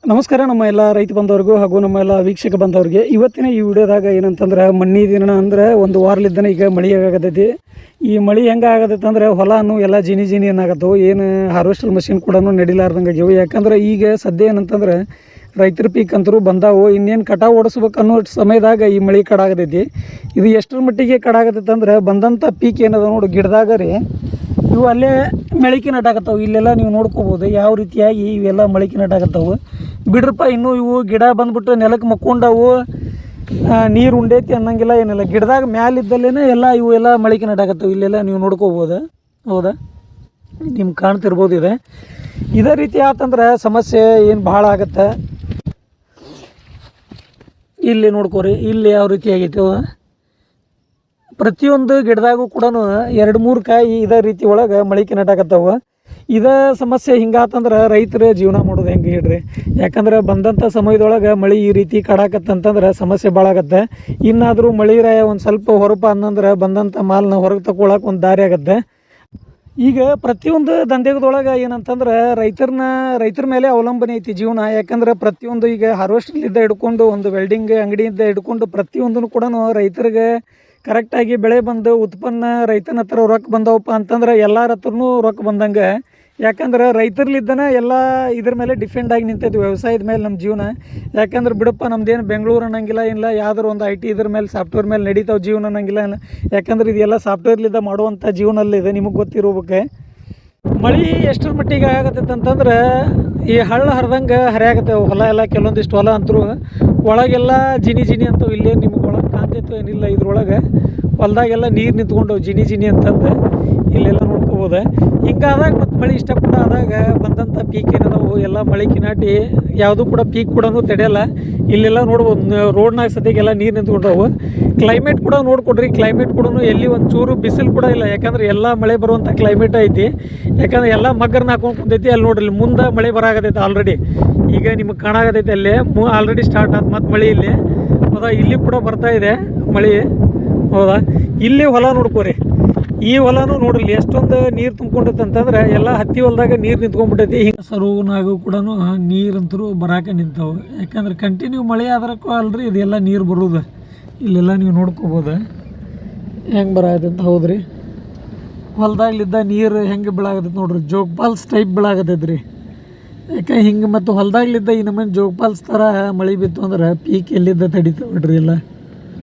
ನಮಸ್ಕಾರ ನಮ್ಮ ಎಲ್ಲ ರೈತ ಬಂದವ್ರಿಗೂ ಹಾಗೂ ನಮ್ಮ ಎಲ್ಲ ವೀಕ್ಷಕ ಬಂದವ್ರಿಗೆ ಇವತ್ತಿನ ಈ ವಿಡಿಯೋದಾಗ ಏನಂತಂದ್ರೆ ಮಣ್ಣಿ ದಿನ ಅಂದ್ರೆ ಒಂದು ವಾರಲಿದ್ದಾನೆ ಈಗ ಮಳೆ ಆಗತೈತಿ. ಈ ಮಳೆ ಹೆಂಗೆ ಆಗತೈತೆ ಅಂದ್ರೆ ಹೊಲನು ಎಲ್ಲ ಜಿನಿ ಏನಾಗತ್ತವು, ಏನು ಹಾರ್ವೆಸ್ಟರ್ ಮಷಿನ್ ಕೂಡ ನಡಿಲಾರ್ದಂಗೆ ಆಗ್ಯಾವು. ಯಾಕಂದ್ರೆ ಈಗ ಸದ್ಯ ಏನಂತಂದ್ರೆ ರೈತರ ಪೀಕ್ ಅಂತರೂ ಬಂದಾವು, ಇನ್ನೇನು ಕಟಾವು ಓಡಿಸ್ಬೇಕು ಅನ್ನೋ ಸಮಯದಾಗ ಈ ಮಳೆ ಕಡಾಗತೈತಿ. ಇದು ಎಷ್ಟರ ಮಟ್ಟಿಗೆ ಕಡಾಗತೈತೆ ಅಂದ್ರೆ ಬಂದಂಥ ಪೀಕ್ ಏನದ ನೋಡು ಗಿಡದಾಗ ರೀ ಇವು ಅಲ್ಲೇ ಮೊಳಕೆ ನಟಾಕತ್ತವು. ಇಲ್ಲೆಲ್ಲ ನೀವು ನೋಡ್ಕೋಬೋದು ಯಾವ ರೀತಿಯಾಗಿ ಇವೆಲ್ಲ ಮೊಳಕೆ ನಟಾಕತ್ತವು. ಬಿಡ್ರಪ್ಪ ಇನ್ನೂ ಇವು ಗಿಡ ಬಂದ್ಬಿಟ್ಟು ನೆಲಕ್ಕೆ ಮಕ್ಕೊಂಡವು, ನೀರು ಉಂಡೈತಿ ಅನ್ನಂಗಿಲ್ಲ ಏನಿಲ್ಲ. ಗಿಡದಾಗ ಮ್ಯಾಲಿದ್ದಲ್ಲೇ ಎಲ್ಲ ಇವು ಎಲ್ಲ ಮೊಳಕೆ ನಟಾಕತ್ತವು. ಇಲ್ಲೆಲ್ಲ ನೀವು ನೋಡ್ಕೋಬೋದು, ಹೌದಾ, ನಿಮ್ಗೆ ಕಾಣ್ತಿರ್ಬೋದು. ಇದೇ ರೀತಿ ಆತಂದ್ರೆ ಸಮಸ್ಯೆ ಏನು ಭಾಳ ಆಗತ್ತೆ. ಇಲ್ಲಿ ನೋಡ್ಕೋರಿ, ಇಲ್ಲಿ ಯಾವ ರೀತಿ ಆಗೈತೆ ಪ್ರತಿಯೊಂದು ಗಿಡದಾಗೂ ಕೂಡ 2-3 ಕಾಯಿ ಇದೇ ರೀತಿ ಒಳಗೆ ಮೊಳಕೆ ನಟಾಕತ್ತವು. ಇದೇ ಸಮಸ್ಯೆ ಹಿಂಗಾತಂದ್ರೆ ರೈತರ ಜೀವನ ಮಾಡೋದು ಹೆಂಗೆ ಹೇಳ್ರಿ. ಯಾಕಂದ್ರೆ ಬಂದಂಥ ಸಮಯದೊಳಗೆ ಮಳೆ ಈ ರೀತಿ ಕಡಾಕತ್ತಂತಂದ್ರೆ ಸಮಸ್ಯೆ ಭಾಳ ಆಗತ್ತೆ. ಇನ್ನಾದರೂ ಮಳೆ ಒಂದು ಸ್ವಲ್ಪ ಹೊರಪ ಅನ್ನಂದ್ರೆ ಬಂದಂಥ ಮಾಲನ್ನ ಹೊರಗೆ ತಗೊಳಕ್ಕೆ ಒಂದು ದಾರಿ ಆಗತ್ತೆ. ಈಗ ಪ್ರತಿಯೊಂದು ದಂಧೆಗದೊಳಗೆ ಏನಂತಂದ್ರೆ ರೈತರ ಮೇಲೆ ಅವಲಂಬನೆ ಐತಿ ಜೀವನ. ಯಾಕಂದ್ರೆ ಪ್ರತಿಯೊಂದು ಈಗ ಹಾರ್ವೆಸ್ಟ್ಲಿದ್ದ ಹಿಡ್ಕೊಂಡು ಒಂದು ವೆಲ್ಡಿಂಗ್ ಅಂಗಡಿಯಿಂದ ಹಿಡ್ಕೊಂಡು ಪ್ರತಿಯೊಂದನ್ನು ಕೂಡ ರೈತರಿಗೆ ಕರೆಕ್ಟಾಗಿ ಬೆಳೆ ಬಂದು ಉತ್ಪನ್ನ ರೈತನ ಹತ್ರ ರೊಕ್ಕ ಬಂದವಪ್ಪ ಅಂತಂದ್ರೆ ಎಲ್ಲರ ಹತ್ರನೂ ರೊಕ್ಕ ಬಂದಂಗೆ. ಯಾಕಂದ್ರೆ ರೈತರ್ಲಿದ್ದನೇ ಎಲ್ಲ ಇದ್ರ ಮೇಲೆ ಡಿಪೆಂಡ್ ಆಗಿ ನಿಂತೈತಿ, ವ್ಯವಸಾಯದ ಮೇಲೆ ನಮ್ಮ ಜೀವನ. ಯಾಕಂದ್ರೆ ಬಿಡಪ್ಪ ನಮ್ದೇನು ಬೆಂಗಳೂರು ಅನ್ನಂಗಿಲ್ಲ, ಇಲ್ಲ ಯಾವ್ದಾರು ಒಂದು IT ಇದ್ರ ಮೇಲೆ ಸಾಫ್ಟ್ವೇರ್ ಮೇಲೆ ನಡೀತಾವೆ ಜೀವನ ಅನ್ನಂಗಿಲ್ಲ. ಯಾಕಂದ್ರೆ ಇದೆಲ್ಲ ಸಾಫ್ಟ್ವೇರ್ಲಿದ್ದ ಮಾಡುವಂಥ ಜೀವನಲ್ಲಿದೆ, ನಿಮಗೆ ಗೊತ್ತಿರೋಬೇಕು. ಮಳೆ ಎಷ್ಟರ ಮಟ್ಟಿಗೆ ಆಗತ್ತೈತೆ ಅಂತಂದ್ರೆ ಈ ಹಳ್ಳ ಹರಿದಂಗೆ ಹರಿಯಾಗತ್ತೆ ಹೊಲ ಎಲ್ಲ. ಕೆಲವೊಂದಿಷ್ಟು ಹೊಲ ಅಂತರೂ ಒಳಗೆಲ್ಲ ಜಿನಿ ಅಂತವು. ಇಲ್ಲೇ ನಿಮ್ಗೆ ಒಳಗೆ ಕಾಣ್ತೈತೋ ಏನಿಲ್ಲ, ಇದ್ರೊಳಗೆ ಹೊಲದಾಗೆಲ್ಲ ನೀರು ನಿಂತ್ಕೊಂಡು ಜಿನಿ ಅಂತಂದು ಇಲ್ಲೆಲ್ಲ ನೋಡ್ಕೋಬೋದು. ಹಿಂಗಾದಾಗ ಮತ್ತು ಮಳೆ ಇಷ್ಟ ಕೂಡ ಆದಾಗ ಬಂದಂಥ ಪೀಕ್ ಏನದವು ಎಲ್ಲ ಮೊಳಕೆ ನಾಟಿ ಯಾವುದೂ ಕೂಡ ಪೀಕ್ ಕೂಡ ತಡೆಯಲ್ಲ. ಇಲ್ಲೆಲ್ಲ ನೋಡ್ಬೋದು ರೋಡ್ನಾಗ ಸದ್ಯಕ್ಕೆಲ್ಲ ನೀರು ನಿಂತ್ಕೊಂಡವು. ಕ್ಲೈಮೇಟ್ ಕೂಡ ನೋಡ್ಕೊಡ್ರಿ, ಕ್ಲೈಮೇಟ್ ಕೂಡ ಎಲ್ಲಿ ಒಂದು ಚೂರು ಬಿಸಿಲು ಕೂಡ ಇಲ್ಲ. ಯಾಕಂದ್ರೆ ಎಲ್ಲ ಮಳೆ ಬರುವಂಥ ಕ್ಲೈಮೇಟ್ ಐತಿ. ಯಾಕಂದ್ರೆ ಎಲ್ಲ ಮಗ್ಗರನ್ನ ಹಾಕೊಂಡು ಕುಂತೈತಿ. ಅಲ್ಲಿ ನೋಡ್ರಿ ಮುಂದೆ ಮಳೆ ಬರಾಗತೈತೆ ಆಲ್ರೆಡಿ. ಈಗ ನಿಮಗೆ ಕಾಣಾಗತೈತೆ ಅಲ್ಲೇ ಆಲ್ರೆಡಿ ಸ್ಟಾರ್ಟ್ ಆಯ್ತು ಮತ್ತು ಮಳೆ ಇಲ್ಲಿ, ಹೌದಾ. ಇಲ್ಲಿ ಕೂಡ ಬರ್ತಾ ಇದೆ ಮಳೆ, ಹೌದಾ. ಇಲ್ಲಿ ಹೊಲ ನೋಡ್ಕೋರಿ, ಈ ಹೊಲನೂ ನೋಡ್ರಿ ಎಷ್ಟೊಂದು ನೀರು ತುಂಬ್ಕೊಂಡೈತೆ ಅಂತಂದ್ರೆ ಎಲ್ಲ ಹತ್ತಿ ಹೊಲದಾಗ ನೀರು ನಿಂತ್ಕೊಂಡ್ಬಿಟ್ಟೈತಿ. ಹಿಂಗೆ ಸರುನಾಗೂ ಕೂಡ ನೀರಂತರೂ ಬರಾಕ ನಿಂತಾವೆ. ಯಾಕಂದ್ರೆ ಕಂಟಿನ್ಯೂ ಮಳೆ ಆದ್ರಕ್ಕೂ ಅಲ್ರಿ ಇದೆಲ್ಲ ನೀರು ಬರೋದು. ಇಲ್ಲೆಲ್ಲ ನೀವು ನೋಡ್ಕೋಬೋದು ಹೆಂಗೆ ಬರಾಗತ್ತೈತೆ, ಹೌದ್ರಿ. ಹೊಲದಾಗ್ಲಿದ್ದ ನೀರು ಹೆಂಗೆ ಬೀಳಾಗತ್ತೈತೆ ನೋಡ್ರಿ, ಜೋಗ್ ಫಾಲ್ಸ್ ಟೈಪ್ ಬೀಳಾಗತ್ತೈತೆ ರೀ. ಯಾಕೆ ಹಿಂಗೆ ಮತ್ತು ಹೊಲದಾಗ್ಲಿದ್ದ ಈ ನಮ್ಮನೆ ಜೋಗ್ ಫಾಲ್ಸ್ ಥರ ಮಳೆ ಬಿತ್ತು ಅಂದ್ರೆ ಪೀಕ್ ಎಲ್ಲಿದ್ದ ತಡೀತಾವೆ ಬಿಡ್ರಿ ಎಲ್ಲ.